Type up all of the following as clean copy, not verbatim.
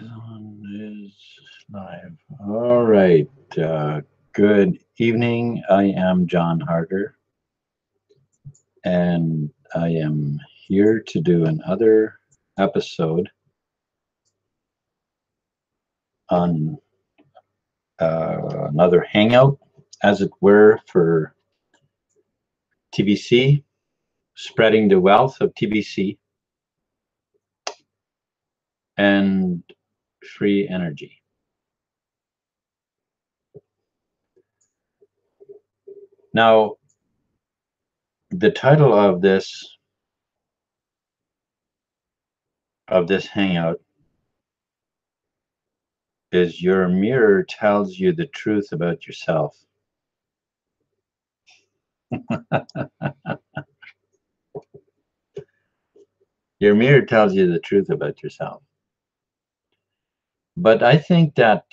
Is live. All right. Good evening. I am John Harder, and I am here to do another episode on another hangout, as it were, for TBC, spreading the wealth of TBC and free energy. Now, the title of this hangout is Your Mirror Tells You the Truth About Yourself. Your mirror tells you the truth about yourself. But I think that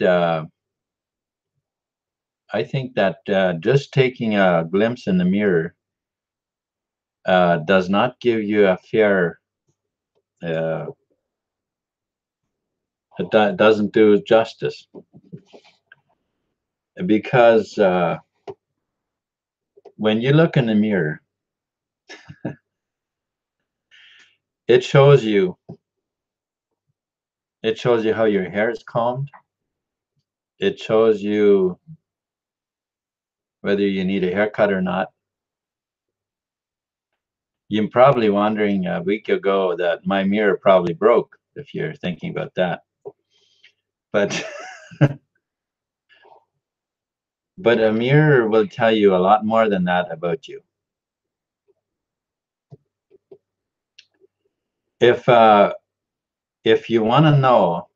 just taking a glimpse in the mirror does not give you a fair. It doesn't do justice, because when you look in the mirror, it shows you how your hair is combed. It shows you whether you need a haircut or not. You're probably wondering a week ago that my mirror probably broke, if you're thinking about that. But but a mirror will tell you a lot more than that about you. If you want to know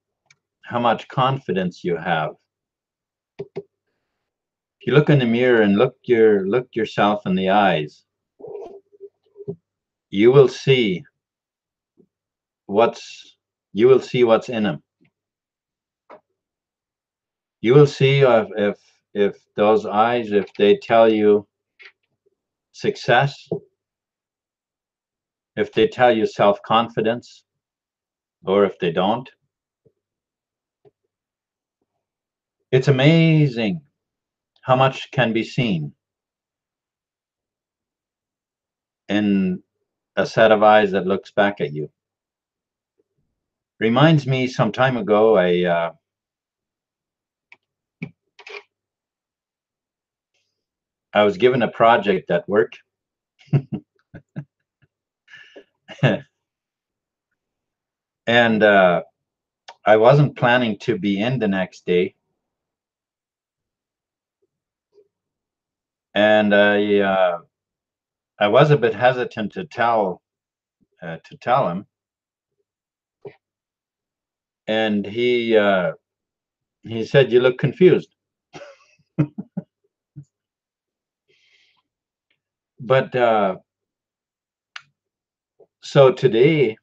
how much confidence you have, if you look in the mirror and look yourself in the eyes, you will see what's in them. You will see if those eyes, if they tell you success, if they tell you self-confidence, or if they don't. It's amazing how much can be seen in a set of eyes that looks back at you. Reminds me, some time ago, I was given a project at work. And I wasn't planning to be in the next day. And I was a bit hesitant to tell him. And he said, "You look confused." But so today,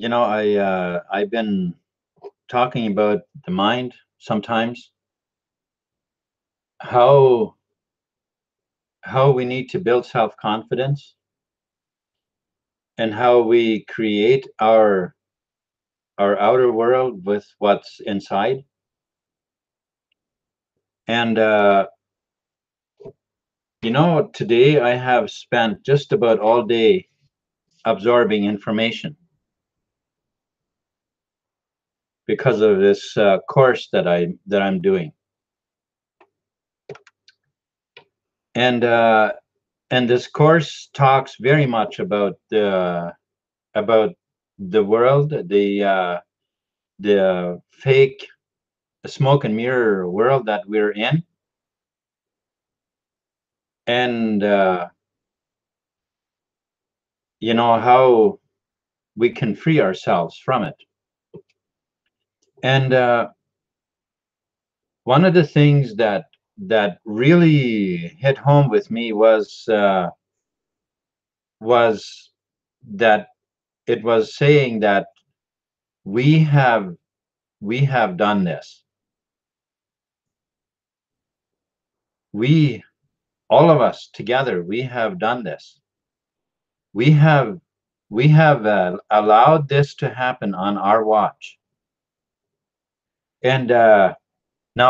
I've been talking about the mind sometimes, how we need to build self-confidence, and how we create our outer world with what's inside. And today I have spent just about all day absorbing information because of this course that I'm doing. And this course talks very much about the world, the fake smoke and mirror world that we're in, and how we can free ourselves from it. And one of the things that really hit home with me was that it was saying that we have done this. All of us together, we have done this. We have We have allowed this to happen on our watch. And now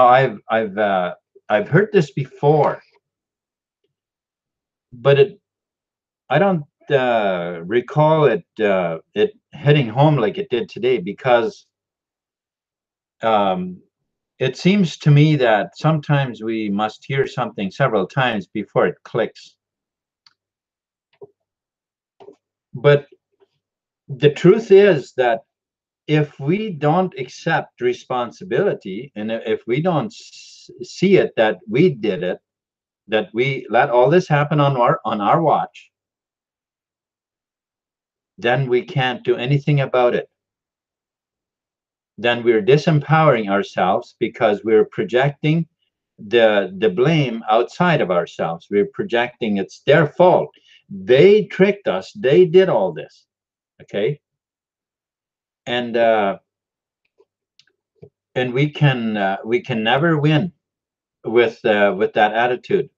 I've heard this before, but I don't recall it hitting home like it did today, because it seems to me that sometimes we must hear something several times before it clicks. But the truth is that if we don't accept responsibility, and if we don't see it that we did it, that we let all this happen on our watch, then we can't do anything about it. Then we're disempowering ourselves, because we're projecting the blame outside of ourselves. We're projecting it's their fault. They tricked us. They did all this. Okay. And we can never win with that attitude,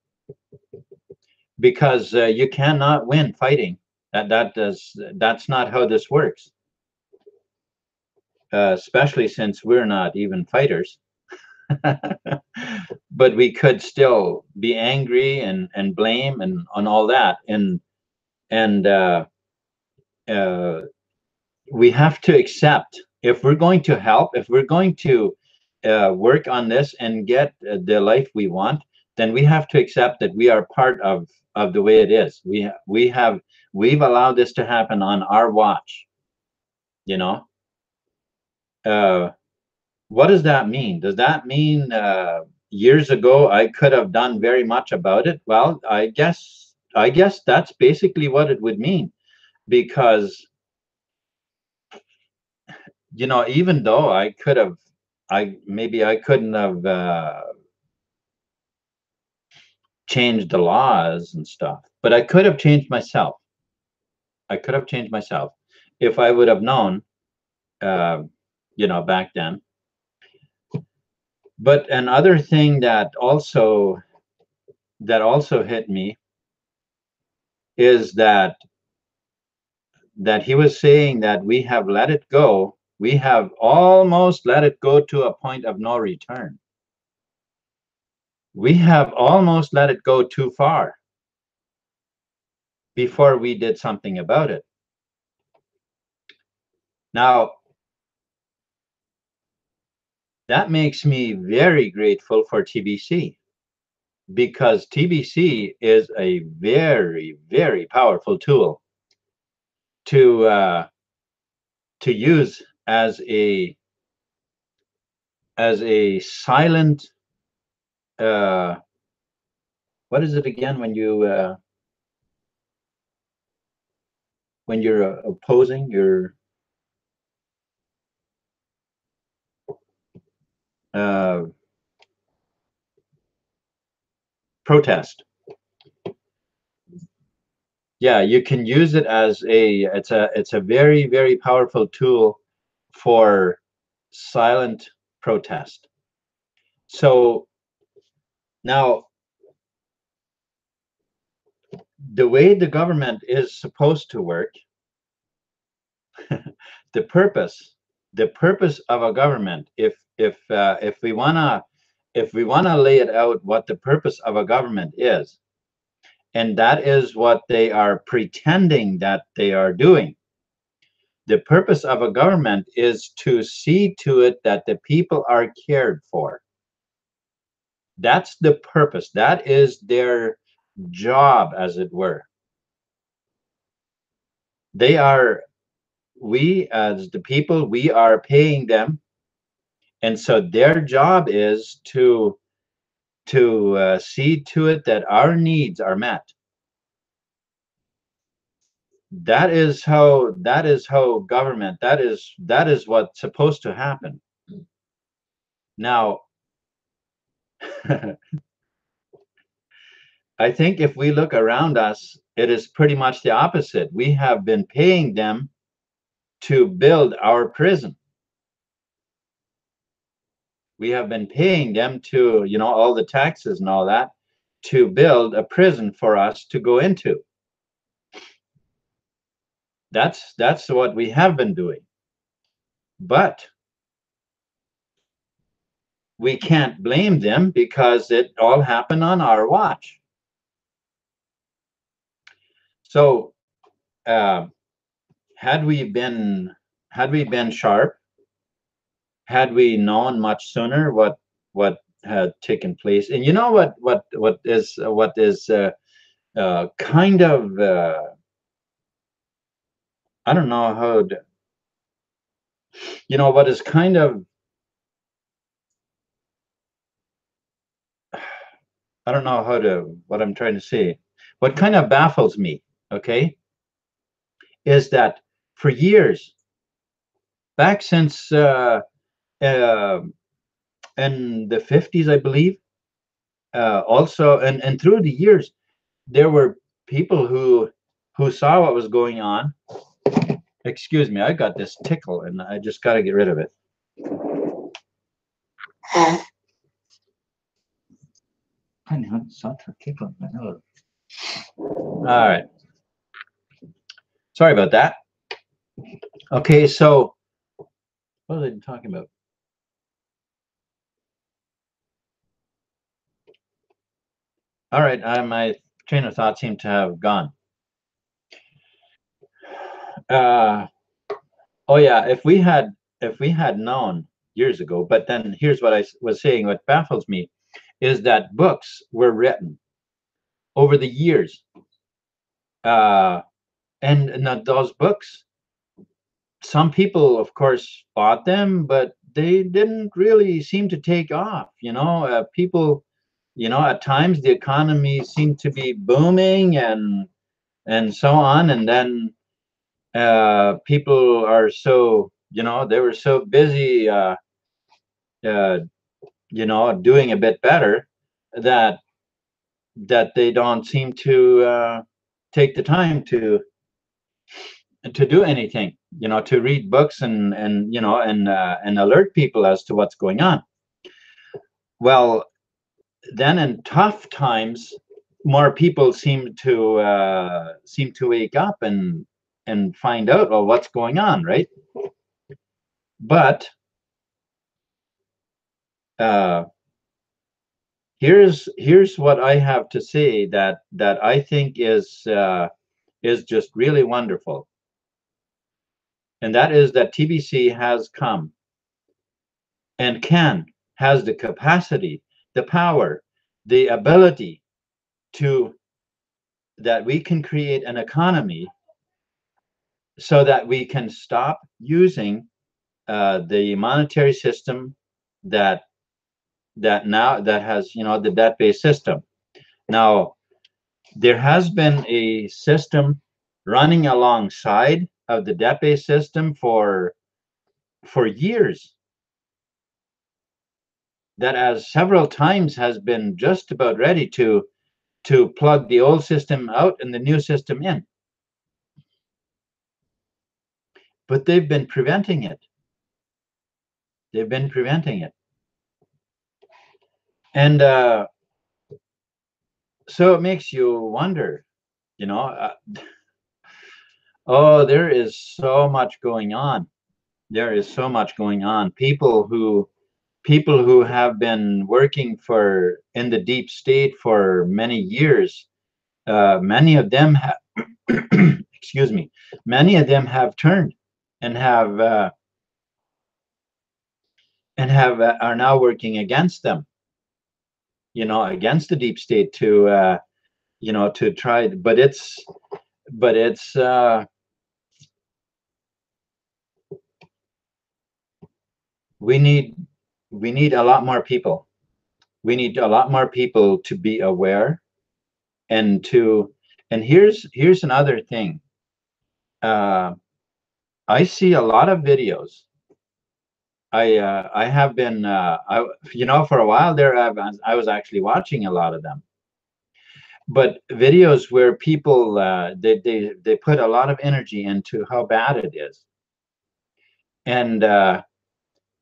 because you cannot win fighting. That's not how this works. Especially since we're not even fighters. But we could still be angry and blame and on all that, and we have to accept, if we're going to help, if we're going to work on this and get the life we want, then we have to accept that we are part of the way it is. We've allowed this to happen on our watch. You know, what does that mean? Does that mean years ago I could have done very much about it? Well, I guess that's basically what it would mean, because even though I could have, maybe I couldn't have changed the laws and stuff, but I could have changed myself. I could have changed myself if I would have known, back then. But another thing that also hit me is that he was saying that we have let it go. We have almost let it go to a point of no return. We have almost let it go too far before we did something about it. Now, that makes me very grateful for TBC, because TBC is a very, very powerful tool to use as a silent, what is it again when you're opposing your protest? Yeah, you can use it as it's a very, very powerful tool for silent protest. So now, the way the government is supposed to work, the purpose of a government, if we wanna lay it out, what the purpose of a government is, and that is what they are pretending that they are doing. The purpose of a government is to see to it that the people are cared for. That's the purpose. That is their job, as it were. We as the people, we are paying them, and so their job is to see to it that our needs are met. That is how government, that is what's supposed to happen. Now, I think if we look around us, it is pretty much the opposite. We have been paying them to build our prison. We have been paying them to, all the taxes and all that, to build a prison for us to go into. That's what we have been doing. But we can't blame them because it all happened on our watch. So uh, had we been sharp, had we known much sooner what had taken place, and you know what is kind of I don't know how to, what is kind of, I don't know how to, what I'm trying to say. What kind of baffles me, okay, is that for years, back since uh, in the 50s, I believe, also, and through the years, there were people who saw what was going on. Excuse me, I got this tickle, and I just got to get rid of it. All right. Sorry about that. Okay, so what was I talking about? All right, my train of thought seemed to have gone. Oh yeah, if we had known years ago, but then here's what I was saying. What baffles me is that books were written over the years, uh, and those books, some people, of course, bought them, but they didn't really seem to take off. People, at times the economy seemed to be booming and so on, and then people are so, they were so busy, uh, doing a bit better that they don't seem to take the time to do anything, to read books and alert people as to what's going on. Well, then in tough times, more people seem to wake up and find out, well, what's going on, right? But here's what I have to say that I think is just really wonderful, and that is that TBC has come and has the capacity, the power, the ability that we can create an economy so that we can stop using the monetary system that has, the debt-based system. Now, there has been a system running alongside of the debt-based system for years that has several times has been just about ready to plug the old system out and the new system in, but they've been preventing it. And so it makes you wonder, oh, there is so much going on. People who have been working in the deep state for many years, many of them have excuse me, many of them have turned and have are now working against them, against the deep state to to try, but it's we need a lot more people. We need a lot more people to be aware and here's another thing. I see a lot of videos. I have been for a while there I was actually watching a lot of them, but videos where people they put a lot of energy into how bad it is, and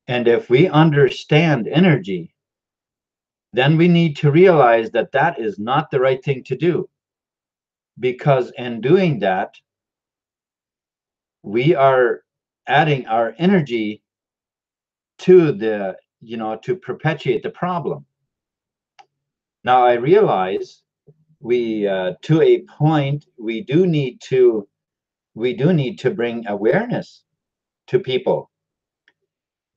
if we understand energy, then we need to realize that that is not the right thing to do, because in doing that we are adding our energy to the, to perpetuate the problem. Now I realize we, to a point, we do need to bring awareness to people,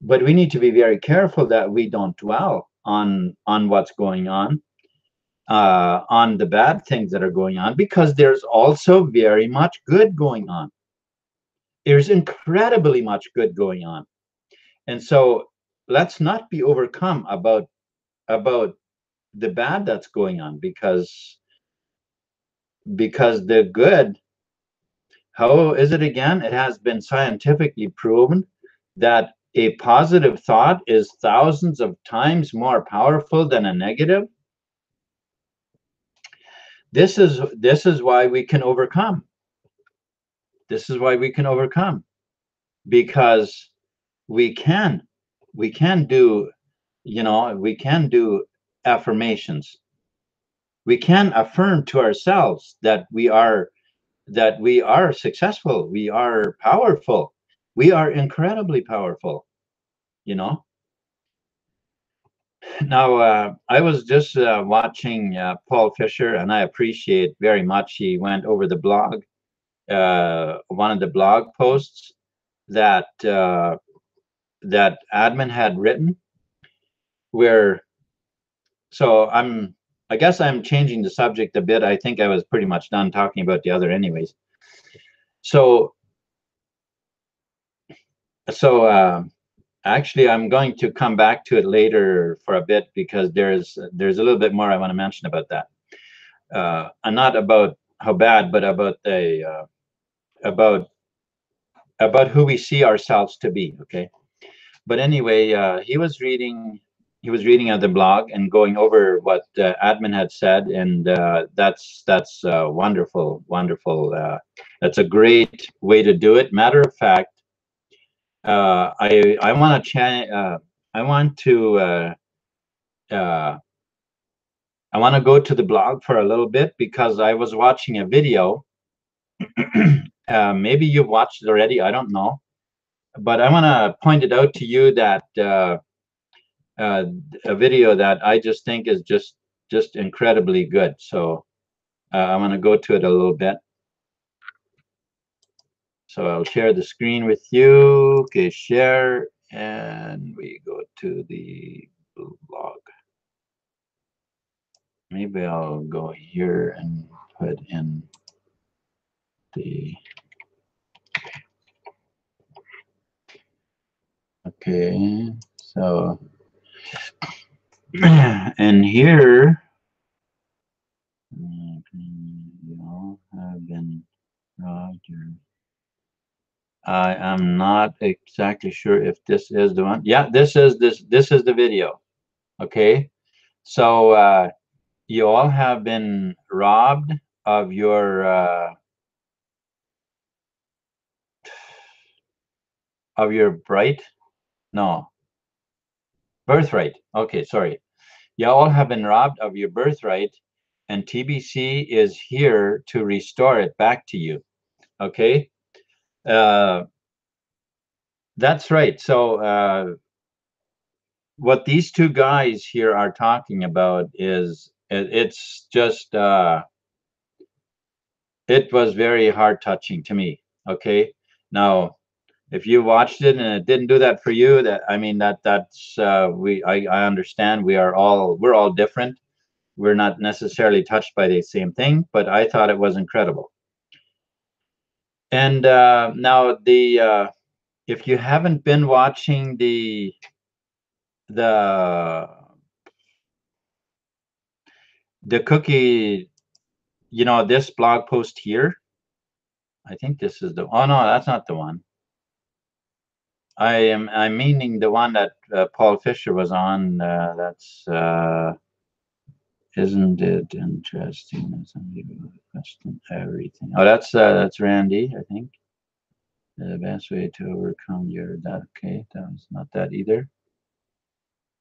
but we need to be very careful that we don't dwell on what's going on the bad things that are going on, because there's also very much good going on. There's incredibly much good going on. And so let's not be overcome about the bad that's going on, because the good, how is it again? It has been scientifically proven that a positive thought is thousands of times more powerful than a negative. This is why we can overcome. This is why we can overcome, because we can do, we can do affirmations. We can affirm to ourselves that we are successful, we are powerful, we are incredibly powerful. Now I was just watching Paul Fisher, and I appreciate very much, he went over the blog, one of the blog posts that that admin had written, where, so I guess I'm changing the subject a bit. I think I was pretty much done talking about the other anyways. So actually I'm going to come back to it later for a bit, because there's a little bit more I want to mention about that, and not about how bad, but about the about who we see ourselves to be. Okay. But anyway, he was reading on the blog and going over what admin had said, and that's wonderful. That's a great way to do it. Matter of fact, I want to I want to go to the blog for a little bit, because I was watching a video. Maybe you've watched it already, I don't know, but I want to point it out to you, that a video that I just think is just incredibly good. So I want to go to it a little bit. So I'll share the screen with you. Okay, share, and we go to the blog. Maybe I'll go here and put in the, okay, so and here, you all have been Roger. I am not exactly sure if this is the one. Yeah, this is the video. Okay, so you all have been robbed of your birthright. Okay, sorry. You all have been robbed of your birthright, and TBC is here to restore it back to you. Okay, that's right. So what these two guys here are talking about is, it's just it was very heart touching to me. Okay, now if you watched it and it didn't do that for you, that's I understand. We're all different. We're not necessarily touched by the same thing, but I thought it was incredible. And now if you haven't been watching the cookie, this blog post here, I think this is oh no, that's not the one. I'm meaning the one that Paul Fisher was on. That's isn't it interesting? Some people question everything. Oh, that's Randy, I think. The best way to overcome your okay, that was not that either.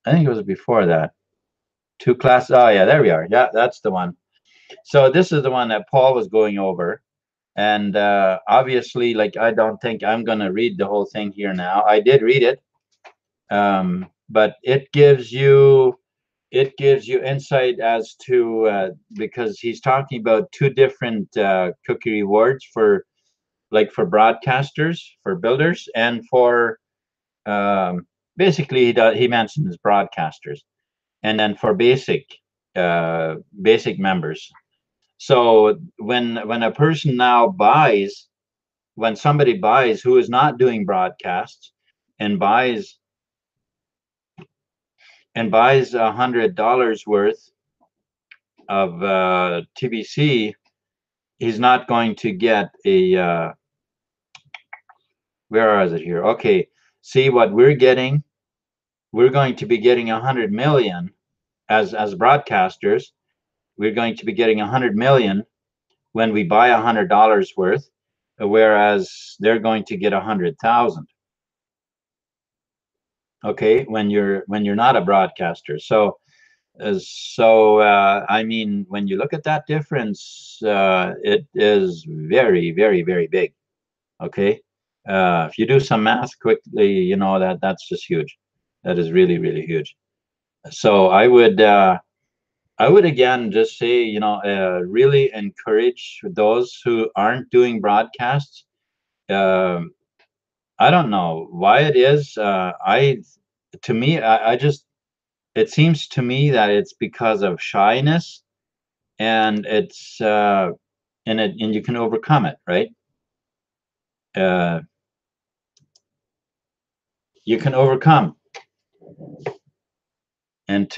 I think it was before that. Two class. Oh yeah, there we are. Yeah, that's the one. So this is the one that Paul was going over, And obviously, like, I don't think I'm gonna read the whole thing here now. I did read it, but it gives you insight as to because he's talking about two different cookie rewards for, like, for broadcasters, for builders, and for basically he mentions broadcasters, and then for basic members. So when a person now buys, when somebody buys who is not doing broadcasts, and buys $100 worth of TBC, he's not going to get a where is it here? Okay, see what we're getting. We're going to be getting 100 million as broadcasters. We're going to be getting 100 million when we buy $100 worth, whereas they're going to get 100,000. Okay, when you're not a broadcaster. So I mean, when you look at that difference, it is very, very, very big. Okay, if you do some math quickly, you know that's just huge. That is really, really huge. So I would again just say, really encourage those who aren't doing broadcasts. Um I don't know why it is. To me, I just, it seems to me that it's because of shyness, and and you can overcome it, right? Uh, you can overcome, and